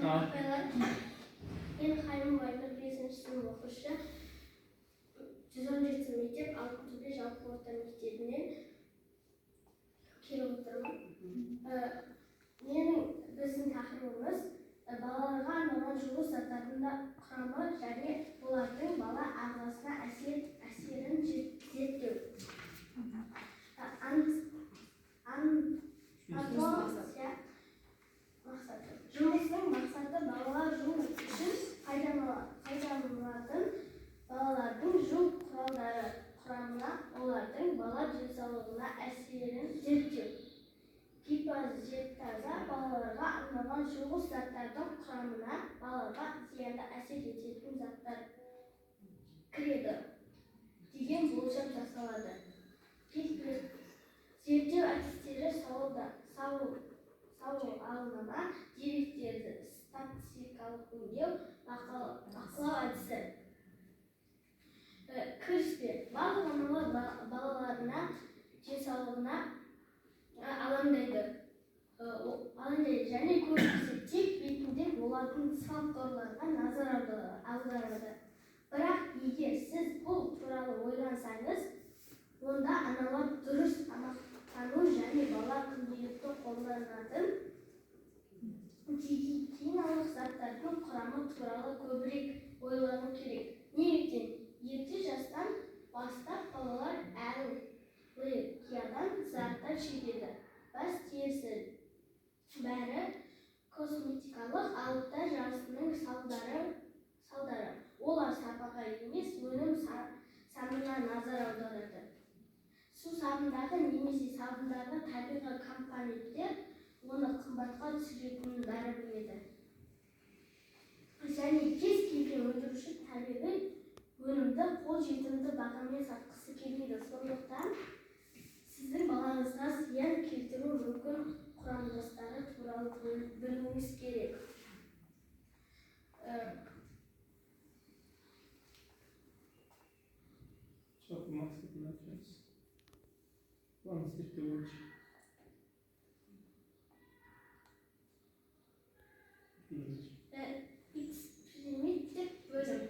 Мен Хайым Байнұр 5-ші сынып оқушы. 117 мектеп Алтынтөбе жалпы орта мектебінен келіп отырмын. Біздің тақырыбымыз балаларға арналған жылу заттарының құрамы және олардың бала ағзасына әсерін зерттеу. Жұмыстың мақсаты балалар жуу үшін пайдаланылатын балалардың жуу құралдары құрамына, олардың бала денсаулығына әсерін зерттеу. Гипозетаза балаларға арналған жуу заттардың құрамына балаға зиянды әсер ететін заттар кіреді деген болжам жасалады. Зерттеу әдістері сауалнама, деректерді статистикалық өңдеу, бақылау әдісі. Кіріспе барлық аналар балаларына денсаулығына алаңдайды және көбінесе тек бетінде олардың факторларға назар аударады. Бірақ егер сіз бұл туралы ойлансаңыз, онда аналар дұрыс тамақтану және бала күнделікті қолданатын гигиеналық заттардың құрамы туралы көбірек ойлану керек. Неліктен? Ерте жастан бастап балалар аллергиядан зардап шегеді. Бас терісі бәрі косметикалық алыптар жарысының салдары. Олар сапаға емес, өнім санына назар аударады. Су сабындары немесе сабындарды табиғи компоненттер оны қымбатқа түсіретінін бәрі біледі. Және кез келген өндіруші табиғи өнімді қолжетімді бағамен сатқысы келмейді. Сондықтан сіздің балаңызға зиян келтіру мүмкін құрамдастары туралы білуіңіз керек. Жалпы мақсатын айтыңыз. План зерттеу бойынша. Эксперименттік бөлім.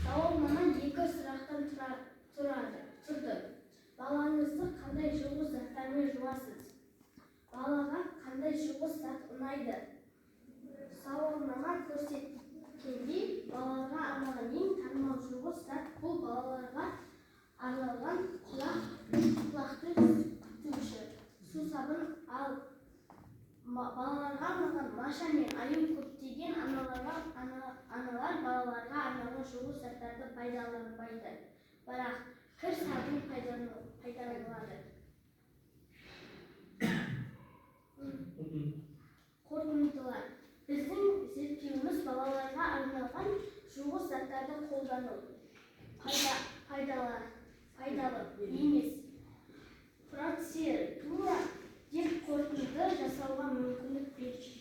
Сауалнама 2 сұрақтан тұрды. Балаңызды қандай жуғыш заттармен жуасыз? Балаға қандай жуғыш зат ұнайды? Сауалнама көрсеткендей, балаларға арналған ең танымал жуғыш зат бұл балаларға арналған құлақты күтуші су сабын, ал балаларға арналған Маша мен Аю көптеген аналар балаларға арналған жуғыш заттарды пайдаланбайды, бірақ кір сабын пайдаланылады. Қорытындылар. Біздің зерттеуіміз балаларға арналған жуғыш заттарды қолдану пайдалы емес, процедура деп қорытынды жасауға мүмкіндік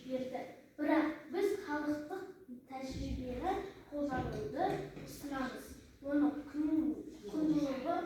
берді. Бірақ біз халықтық тәжірибені қолдануды ұсынамыз. Оны құндылығы